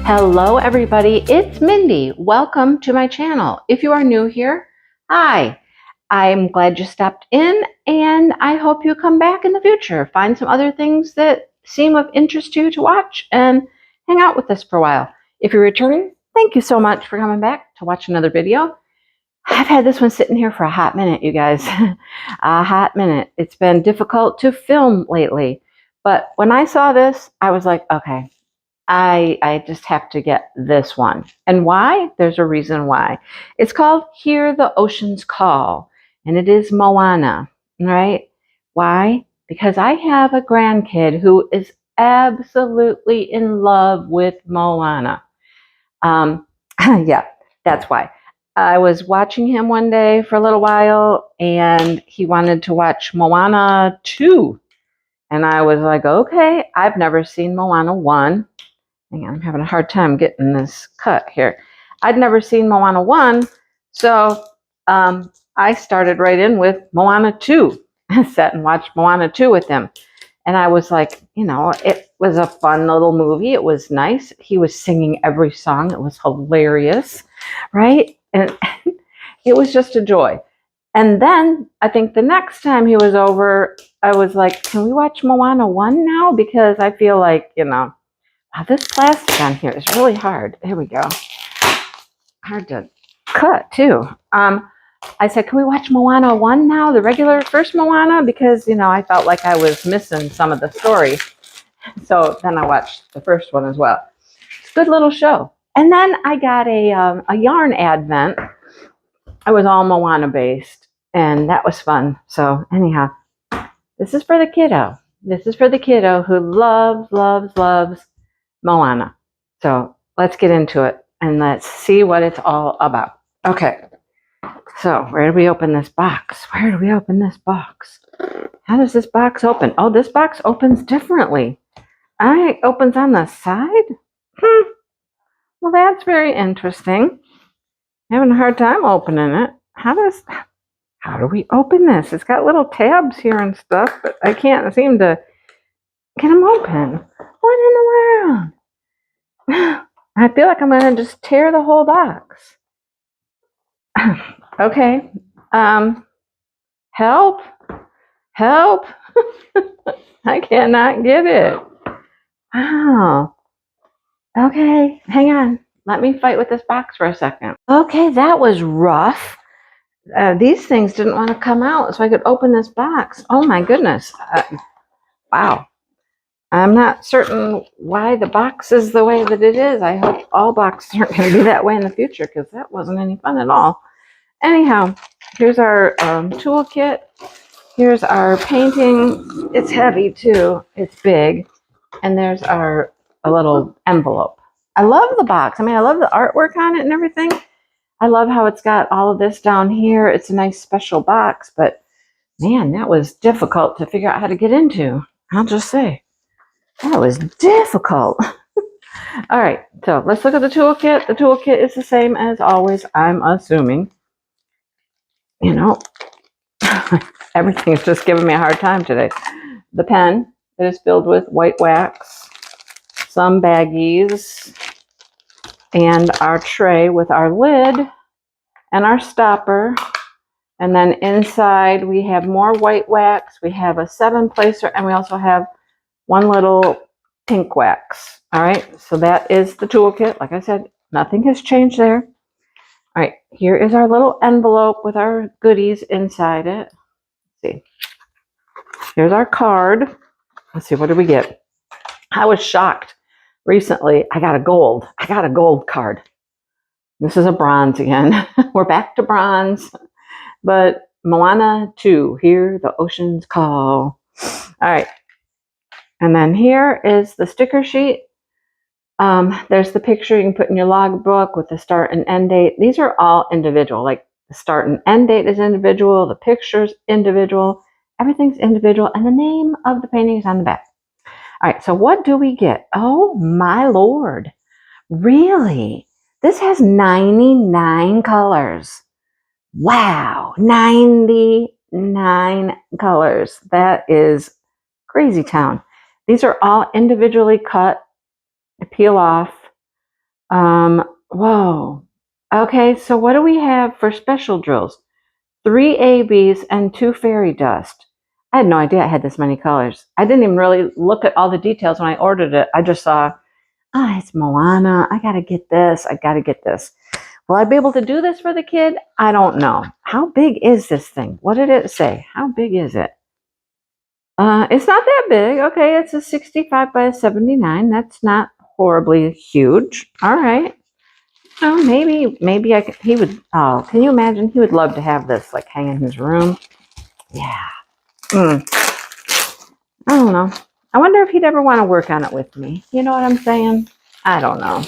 Hello everybody, it's Mindy. Welcome to my channel. If you are new here, hi. I'm glad you stopped in and I hope you come back in the future. Find some other things that seem of interest to you to watch and hang out with us for a while. If you're returning, thank you so much for coming back to watch another video. I've had this one sitting here for a hot minute, you guys. A hot minute. It's been difficult to film lately, but when I saw this, I was like, okay, I just have to get this one. And why? There's a reason why. It's called Hear the Oceans Call, and it is Moana, right? Why? Because I have a grandkid who is absolutely in love with Moana. Yeah, that's why. I was watching him one day for a little while, and he wanted to watch Moana 2. And I was like, okay, I've never seen Moana 1. Hang on, I'm having a hard time getting this cut here. I'd never seen Moana 1, so I started right in with Moana 2. I sat and watched Moana 2 with him. And I was like, you know, it was a fun little movie. It was nice. He was singing every song. It was hilarious, right? And it was just a joy. And then I think the next time he was over, I was like, can we watch Moana 1 now? Because I feel like, you know, wow, this plastic on here is really hard. There we go. Hard to cut, too. I said, can we watch Moana 1 now, the regular first Moana? Because, you know, I felt like I was missing some of the story. So then I watched the first one as well. It's a good little show. And then I got a yarn advent. It was all Moana based, and that was fun. So anyhow, this is for the kiddo. This is for the kiddo who loves, loves, loves Moana. So let's get into it and let's see what it's all about. Okay, so where do we open this box? Where do we open this box? How does this box open? Oh, this box opens differently. It opens on the side? Well, that's very interesting. I'm having a hard time opening it. How do we open this? It's got little tabs here and stuff, but I can't seem to get them open. What in the world? I feel like I'm going to just tear the whole box. Okay. Help. Help. I cannot get it. Wow. Okay. Hang on. Let me fight with this box for a second. Okay, that was rough. These things didn't want to come out so I could open this box. Oh my goodness. Wow. I'm not certain why the box is the way that it is. I hope all boxes aren't going to be that way in the future because that wasn't any fun at all. Anyhow, here's our toolkit. Here's our painting. It's heavy too. It's big. And there's a little envelope. I love the box. I mean, I love the artwork on it and everything. I love how it's got all of this down here. It's a nice special box, but man, that was difficult to figure out how to get into. I'll just say, that was difficult. All right, so let's look at the toolkit. The toolkit is the same as always, I'm assuming. You know, everything's just giving me a hard time today. The pen that is filled with white wax, some baggies, and our tray with our lid and our stopper. And then inside we have more white wax. We have a 7-placer, and we also have one little pink wax. All right, so that is the toolkit. Like I said, nothing has changed there. All right, here is our little envelope with our goodies inside it. Let's see. Here's our card. Let's see, what did we get? I was shocked. Recently, I got a gold card. This is a bronze again. We're back to bronze. But Moana 2, Hear the Oceans Call. All right. And then here is the sticker sheet. There's the picture you can put in your logbook with the start and end date. These are all individual. Like the start and end date is individual. The picture's individual. Everything's individual. And the name of the painting is on the back. All right, so what do we get? Oh, my Lord. Really? This has 99 colors. Wow, 99 colors. That is crazy town. These are all individually cut to peel off. Whoa. Okay, so what do we have for special drills? 3 ABs and 2 fairy dust. I had no idea I had this many colors. I didn't even really look at all the details when I ordered it. I just saw, it's Moana. I gotta get this. I gotta get this. Will I be able to do this for the kid? I don't know. How big is this thing? What did it say? How big is it? It's not that big. Okay, it's a 65 by 79. That's not horribly huge. All right. Oh, maybe I could, he would, oh, can you imagine? He would love to have this, like, hang in his room. Yeah. I don't know. I wonder if he'd ever want to work on it with me. You know what I'm saying? I don't know.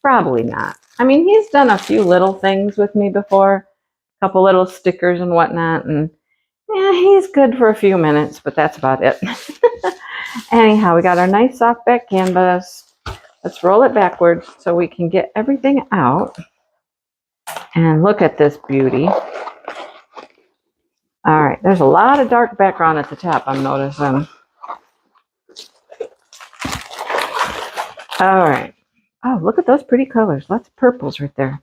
Probably not. I mean, he's done a few little things with me before, a couple little stickers and whatnot, and yeah, he's good for a few minutes, but that's about it. Anyhow, we got our nice soft back canvas. Let's roll it backwards so we can get everything out. And look at this beauty. All right, there's a lot of dark background at the top, I'm noticing. All right. Oh, look at those pretty colors. Lots of purples right there.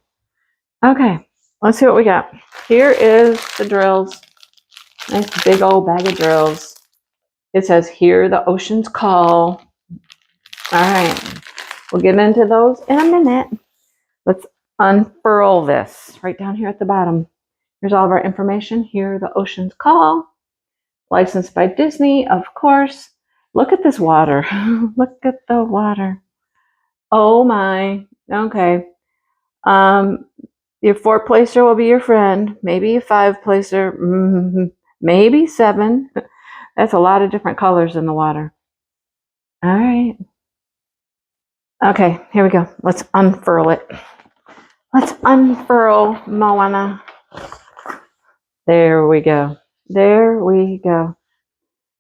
Okay, let's see what we got. Here is the drills. Nice big old bag of drills. It says, "Hear the ocean's call." All right, we'll get into those in a minute. Let's unfurl this right down here at the bottom. Here's all of our information. Hear the ocean's call. Licensed by Disney, of course. Look at this water. Look at the water. Oh my. Okay. Your 4-placer will be your friend. Maybe a 5-placer. Maybe 7. That's a lot of different colors in the water. All right. Okay, here we go. Let's unfurl it. Let's unfurl Moana. There we go. There we go.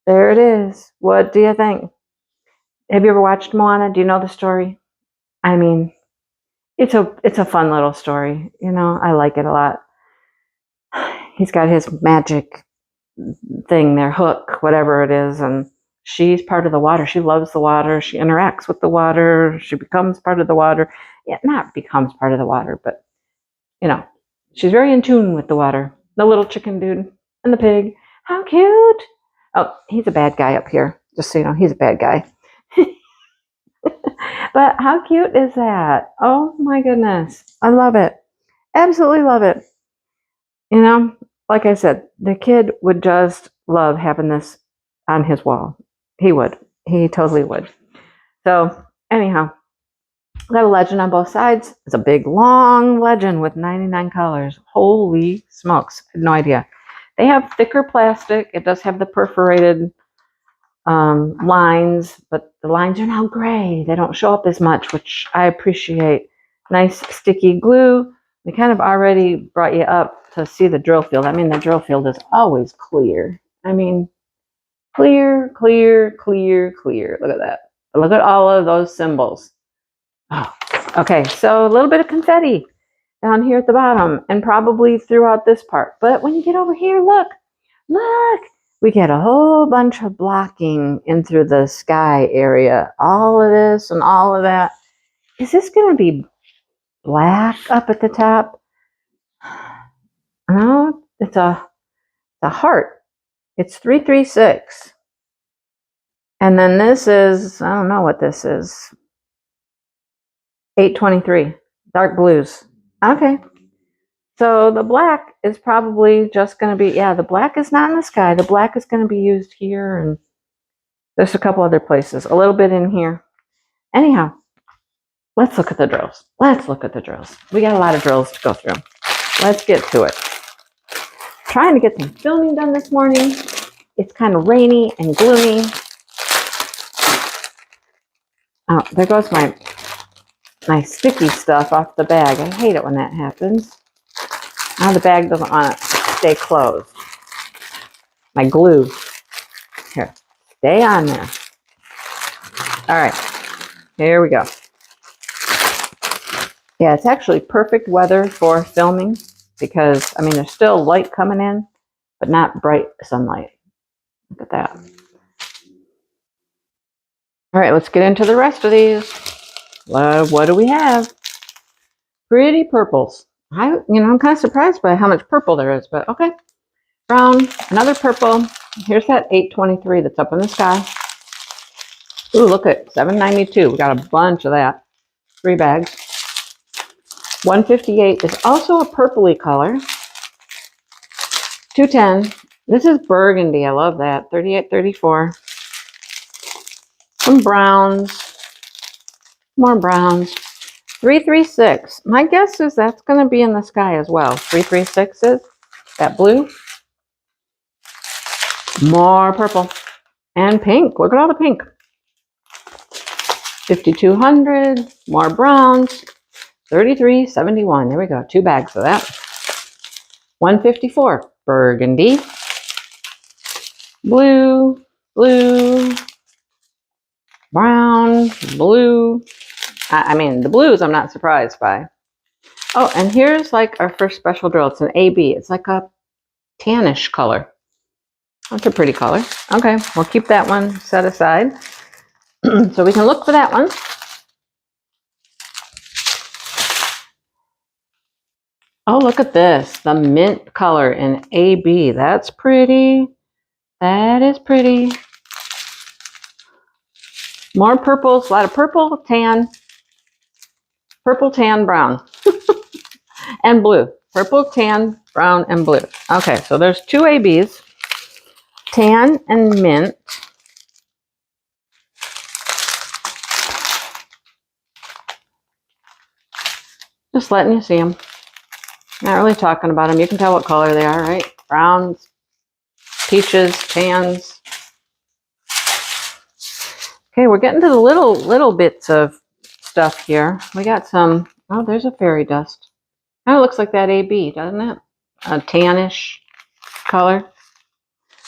There it is. What do you think? Have you ever watched Moana? Do you know the story? I mean, it's a fun little story. You know, I like it a lot. He's got his magic thing there, hook, whatever it is, and she's part of the water. She loves the water. She interacts with the water. She becomes part of the water. Yeah, not becomes part of the water, but, you know, she's very in tune with the water. The little chicken dude and the pig. How cute. Oh, he's a bad guy up here. Just so you know, he's a bad guy. But how cute is that? Oh my goodness. I love it. Absolutely love it. You know, like I said, the kid would just love having this on his wall. He would. He totally would. So, anyhow, got a legend on both sides. It's a big, long legend with 99 colors. Holy smokes. I had no idea. They have thicker plastic. It does have the perforated lines, but the lines are now gray. They don't show up as much, which I appreciate. Nice sticky glue. We kind of already brought you up to see the drill field. I mean, the drill field is always clear. I mean, clear, clear, clear, clear. Look at that. Look at all of those symbols. Oh, okay, so a little bit of confetti down here at the bottom and probably throughout this part. But when you get over here, look, we get a whole bunch of blocking in through the sky area. All of this and all of that. Is this going to be black up at the top? No, it's a heart. It's 336. And then this is, I don't know what this is. 823. Dark blues. Okay. So the black is probably just going to be, yeah, the black is not in the sky. The black is going to be used here, and there's a couple other places. A little bit in here. Anyhow, let's look at the drills. Let's look at the drills. We got a lot of drills to go through. Let's get to it. Trying to get some filming done this morning. It's kind of rainy and gloomy. Oh, there goes my sticky stuff off the bag. I hate it when that happens. Now the bag doesn't want to stay closed. My glue. Here, stay on there. All right, here we go. Yeah, it's actually perfect weather for filming because, I mean, there's still light coming in, but not bright sunlight. Look at that. All right, let's get into the rest of these. What do we have? Pretty purples. I'm kind of surprised by how much purple there is, but okay. Brown, another purple. Here's that 823 that's up in the sky. Ooh, look at $7.92. We got a bunch of that. 3 bags. 158 is also a purpley color. 210. This is burgundy. I love that. 3834. Some browns. More browns. 336. My guess is that's going to be in the sky as well. 336 is that blue. More purple and pink. Look at all the pink. 5200. More browns. 3371. There we go. 2 bags of that. 154. Burgundy. Blue. Blue. Brown. Blue. I mean, the blues I'm not surprised by. Oh, and here's like our first special drill. It's an AB. It's like a tannish color. That's a pretty color. Okay, we'll keep that one set aside. So we can look for that one. Oh, look at this. The mint color in AB. That's pretty. That is pretty. More purples. A lot of purple, tan, brown, and blue. Purple, tan, brown, and blue. Okay, so there's 2 ABs. Tan and mint. Just letting you see them. Not really talking about them. You can tell what color they are, right? Browns, peaches, tans. Okay, we're getting to the little bits of stuff here. We got some, oh, there's a fairy dust. Kind of looks like that AB, doesn't it? A tannish color.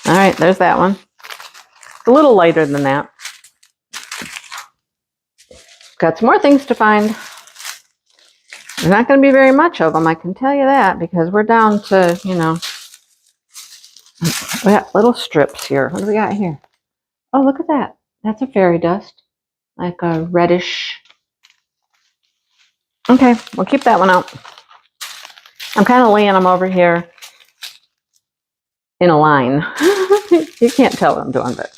All right, there's that one. It's a little lighter than that. Got some more things to find. There's not going to be very much of them, I can tell you that, because we're down to, we got little strips here. What do we got here? Oh, look at that. That's a fairy dust, like a reddish. Okay, we'll keep that one out. I'm kind of laying them over here in a line. You can't tell what I'm doing, but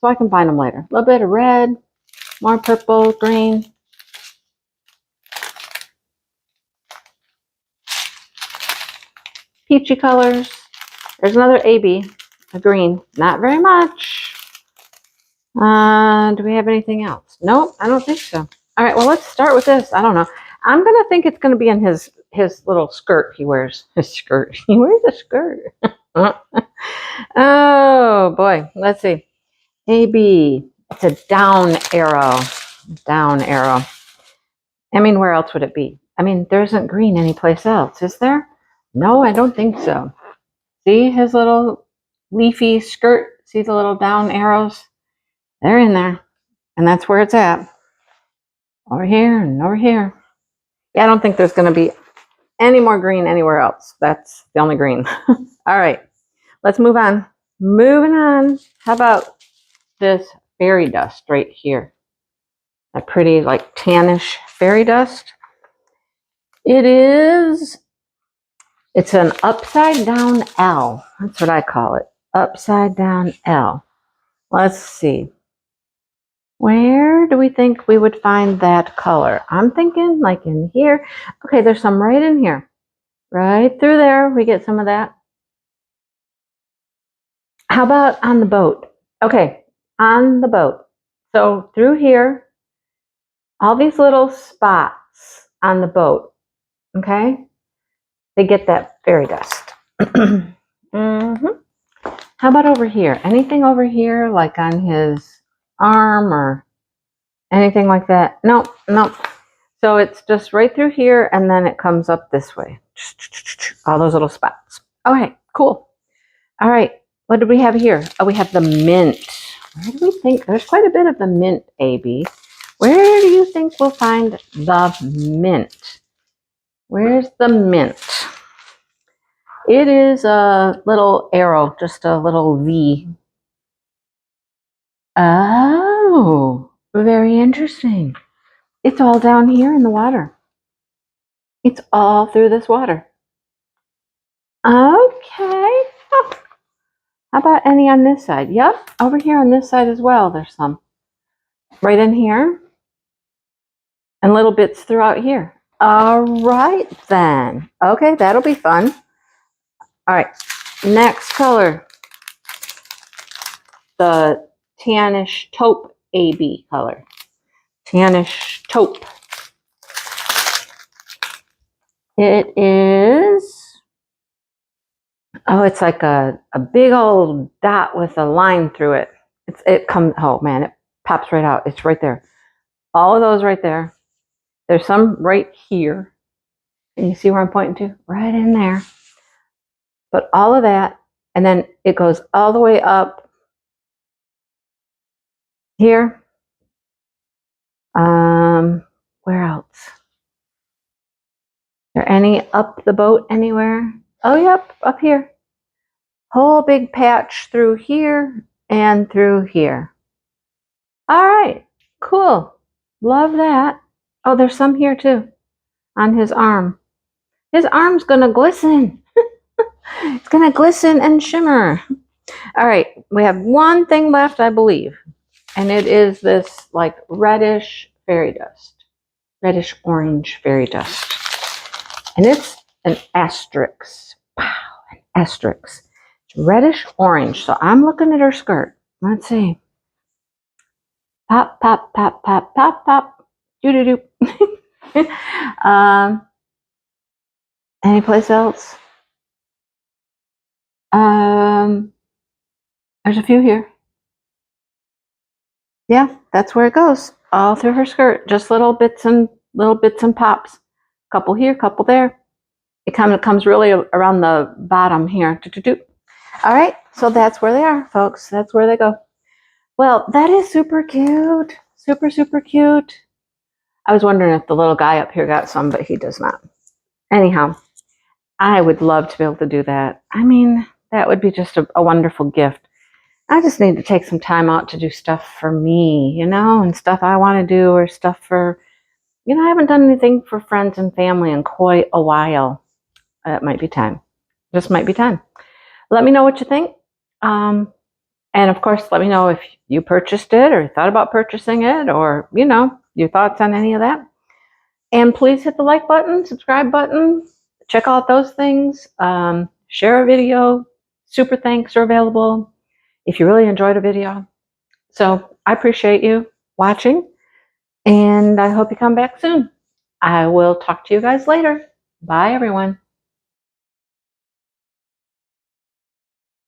so I can find them later. A little bit of red, more purple, green. Peachy colors. There's another AB, a green. Not very much. Do we have anything else? Nope, I don't think so. All right, well, let's start with this. I don't know. I'm going to think it's going to be in his little skirt he wears. His skirt. He wears a skirt. Oh, boy. Let's see. AB. It's a down arrow. Down arrow. I mean, where else would it be? I mean, there isn't green anyplace else, is there? No, I don't think so. See his little leafy skirt? See the little down arrows? They're in there. And that's where it's at. Over here and over here. Yeah, I don't think there's going to be any more green anywhere else. That's the only green. All right. Let's move on. Moving on. How about this fairy dust right here? That pretty, like, tannish fairy dust. It's an upside down L. That's what I call it. Upside down L. Let's see. Where do we think we would find that color? I'm thinking like in here. Okay, there's some right in here. Right through there, we get some of that. How about on the boat? Okay, on the boat. So through here, all these little spots on the boat, okay? They get that fairy dust. How about over here? Anything over here, like on his arm or anything like that? Nope, nope. So it's just right through here, and then it comes up this way. All those little spots. All right, cool. All right, what do we have here? Oh, we have the mint. Where do we think? There's quite a bit of the mint, AB. Where do you think we'll find the mint? Where's the mint? It is a little arrow, just a little V. Oh, very interesting. It's all down here in the water. It's all through this water. Okay. Oh, how about any on this side? Yep, over here on this side as well. There's some. Right in here. And little bits throughout here. All right, then. Okay, that'll be fun. All right, next color. The tannish taupe AB color. Tannish taupe. It is, oh, it's like a big old dot with a line through it. It comes, oh man, it pops right out. It's right there. All of those right there. There's some right here. And you see where I'm pointing to? Right in there. But all of that, and then it goes all the way up here. Where else? Is there any up the boat anywhere? Oh, yep, up here. Whole big patch through here and through here. All right, cool. Love that. Oh, there's some here too on his arm. His arm's gonna glisten. It's gonna glisten and shimmer. All right, we have one thing left, I believe, and it is this like reddish fairy dust, reddish orange fairy dust, and it's an asterisk. Wow, an asterisk. It's reddish orange. So I'm looking at her skirt. Let's see. Pop, pop, pop, pop, pop, pop. Doo doo doo. Any place else? There's a few here. Yeah, that's where it goes. All through her skirt. Just little bits and pops. Couple here, couple there. It kind of comes really around the bottom here. Doo doo doo. All right, so that's where they are, folks. That's where they go. Well, that is super cute. Super, super cute. I was wondering if the little guy up here got some, but he does not. Anyhow, I would love to be able to do that. I mean, that would be just a wonderful gift. I just need to take some time out to do stuff for me, you know, and stuff I want to do, or stuff for, you know, I haven't done anything for friends and family in quite a while. It might be time. Just might be time. Let me know what you think. And of course, let me know if you purchased it or thought about purchasing it, or, you know, your thoughts on any of that. And please hit the like button, subscribe button, check out those things, share a video. Super thanks are available if you really enjoyed a video. So I appreciate you watching, and I hope you come back soon. I will talk to you guys later. Bye, everyone.